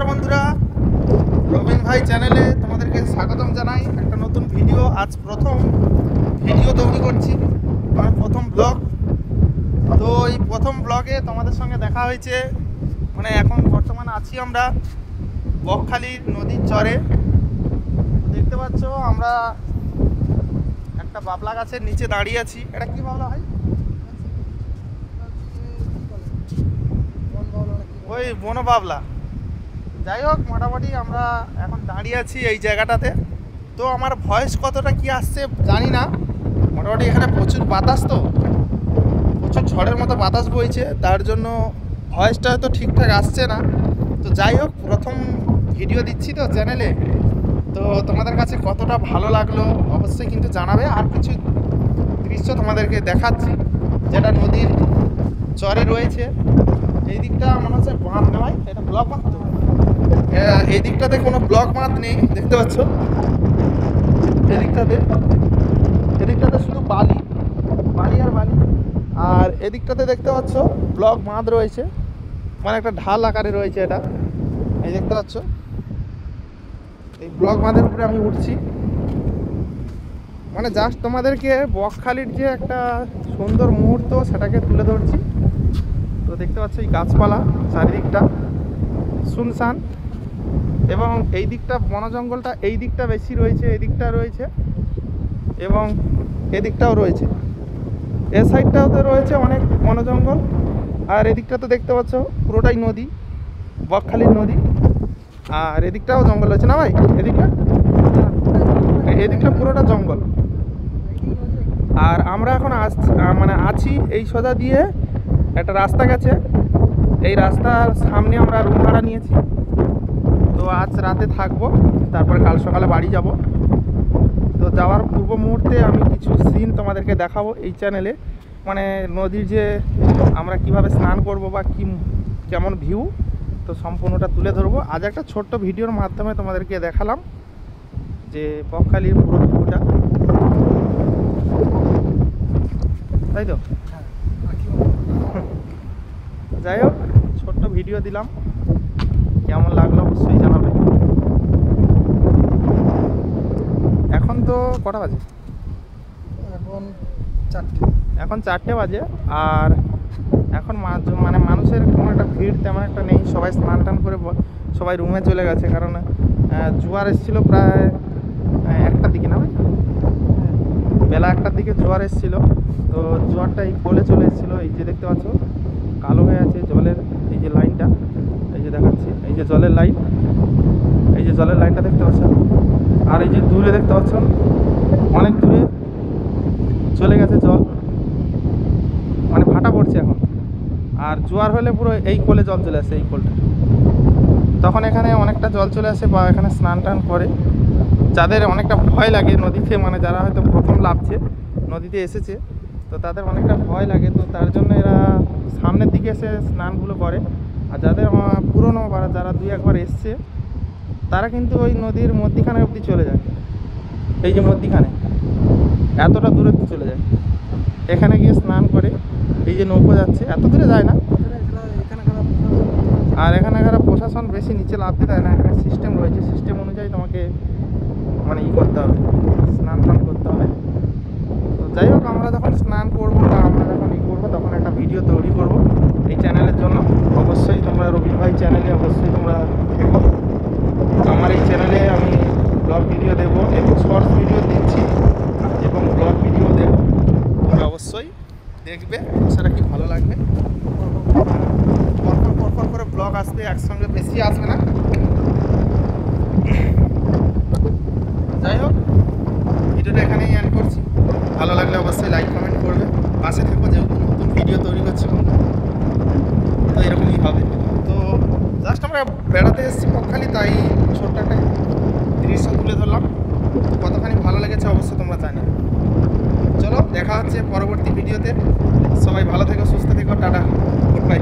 নমস্কার বন্ধুরা, রবিন ভাই চ্যানেলে তোমাদেরকে স্বাগতম জানাই। একটা নতুন ভিডিও, আজ প্রথম ভিডিও তৈরি করছি, আমার প্রথম ব্লগ। তো এই প্রথম ব্লগে তোমাদের সঙ্গে দেখা হয়েছে, মানে এখন বর্তমানে আছি আমরা বকখালির নদীর চরে। দেখতে পাচ্ছ আমরা একটা বাবলা গাছের নিচে দাঁড়িয়ে আছি। এটা কি বাবলা ভাই? ওই বন বাবলা। যাই হোক, মোটামুটি আমরা এখন দাঁড়িয়ে আছি এই জায়গাটাতে। তো আমার ভয়েস কতটা কি আসছে জানি না, মোটামুটি এখানে প্রচুর বাতাস, তো প্রচুর ঝড়ের মতো বাতাস বইছে, তার জন্য ভয়েসটা হয়তো ঠিকঠাক আসছে না। তো যাই হোক, প্রথম ভিডিও দিচ্ছি তো চ্যানেলে, তো তোমাদের কাছে কতটা ভালো লাগলো অবশ্যই কিন্তু জানাবে। আর কিছু দৃশ্য তোমাদেরকে দেখাচ্ছি যেটা নদীর চরে রয়েছে। এই দিকটা মনে হচ্ছে বাঁধ নয়, এটা ব্লক বাঁধ। তো এই দিকটাতে কোনো ব্লক বাঁধ নেই, দেখতে পাচ্ছ। এদিকটাতে শুধু বালি আর বালি। আর এদিকটাতে দেখতে পাচ্ছ ব্লক বাঁধ রয়েছে, মানে একটা ঢাল আকারে রয়েছে এটা। এই দেখতে পাচ্ছ, এই ব্লক বাঁধের উপরে আমি উঠছি। মানে জাস্ট তোমাদেরকে বকখালির যে একটা সুন্দর মুহূর্ত সেটাকে তুলে ধরছি। তো দেখতে পাচ্ছ এই গাছপালা চারিদিকটা শুনশান, এবং এই দিকটা বন জঙ্গলটা এই দিকটা বেশি রয়েছে, এই দিকটা রয়েছে এবং এদিকটাও রয়েছে। এ সাইডটাতে রয়েছে অনেক বন জঙ্গল, আর এদিকটা তো দেখতে পাচ্ছ পুরোটাই নদী, বকখালির নদী। আর এদিকটাও জঙ্গল রয়েছে না ভাই? এদিকটা পুরোটা জঙ্গল। আর আমরা এখন আছি এই সোজা দিয়ে একটা রাস্তা গেছে, এই রাস্তার সামনে আমরা রুম ভাড়া নিয়েছি। তো আজ রাতে থাকবো, তারপরে কাল সকালে বাড়ি যাব। তো যাওয়ার পূর্ব মুহূর্তে আমি কিছু সিন তোমাদেরকে দেখাবো এই চ্যানেলে, মানে নদীর যে আমরা কিভাবে স্নান করব বা কেমন ভিউ, তো সম্পূর্ণটা তুলে ধরবো। আজ একটা ছোট্ট ভিডিওর মাধ্যমে তোমাদেরকে দেখালাম যে বকখালির পুরো ভিউটা, তাই তো। যাই হোক, ছোট্ট ভিডিও দিলাম, কেমন লাগলো অবশ্যই জানাবে। এখন তো কটা বাজে? এখন 4টে বাজে। আর এখন মানে মানুষের কোনো একটা ভিড় তেমন একটা নেই, সবাই স্নান টান করে সবাই রুমে চলে গেছে। কারণ জোয়ার এসেছিল প্রায় 1টার দিকে, না ভাই? বেলা 1টার দিকে জোয়ার এসেছিলো। তো জোয়ারটা এই কোলে চলে এসেছিলো। এই যে দেখতে পাচ্ছ কালো হয়ে আছে জলের এই যে লাইনটা, এই যে দেখাচ্ছি, এই যে জলের লাইন, এই যে জলের লাইনটা দেখতে পাচ্ছ। আর এই যে দূরে দেখতে পাচ্ছ অনেক দূরে চলে গেছে জল, মানে ভাটা পড়ছে এখন। আর জোয়ার হলে পুরো এই কোলে জল চলে আসে, এই কোলটা। তখন এখানে অনেকটা জল চলে আসে বা এখানে স্নান টান করে। যাদের অনেকটা ভয় লাগে নদীতে, মানে যারা হয়তো প্রথম নামছে নদীতে এসেছে, তো তাদের অনেকটা ভয় লাগে, তো তার জন্য এরা সামনের দিকে এসে স্নানগুলো করে। আর যাদের পুরনো বা যারা 2-1বার এসছে, তারা কিন্তু ওই নদীর মধ্যিখানে অবধি চলে যায়। এই যে মধ্যিখানে এতটা দূরে চলে যায়, এখানে গিয়ে স্নান করে। এই যে নৌকো যাচ্ছে, এত দূরে যায় না। আর এখানকার প্রশাসন বেশি নিচে নামতে দেয় না, এখানে সিস্টেম রয়েছে, সিস্টেম অনুযায়ী তোমাকে মানে করতে হবে, স্নান টান করতে হবে। তো যাই হোক, আমরা যখন স্নান করবো বা আমরা যখন করবো তখন একটা ভিডিও তৈরি করব এই চ্যানেলের জন্য। অবশ্যই তোমরা রবিন ভাই চ্যানেলে অবশ্যই তোমরা দেখো। আমার এই চ্যানেলে আমি ব্লগ ভিডিও দেবো এবং শর্টস ভিডিও দিচ্ছি এবং ব্লগ ভিডিও দেবো। তোমরা অবশ্যই দেখবে, সেটা কি ভালো লাগবে। পরপর করে ব্লগ আসবে, একসঙ্গে বেশি আসবে না। যাই হোক, ভিডিওটা এখানেই এন্ড করছি। ভালো লাগলে অবশ্যই লাইক কমেন্ট করবে, পাশে থেকো, যেহেতু নতুন ভিডিও তৈরি করছি তো এরকমই হবে। তো জাস্ট আমরা বেড়াতে এসেছি বকখালি, তাই ছোট্ট একটা দৃশ্য তুলে ধরলাম। কতখানি ভালো লেগেছে অবশ্যই তোমরা জানি। চলো, দেখা হচ্ছে পরবর্তী ভিডিওতে। সবাই ভালো থেকো, সুস্থ থেকো, টাটা, গুড বাই।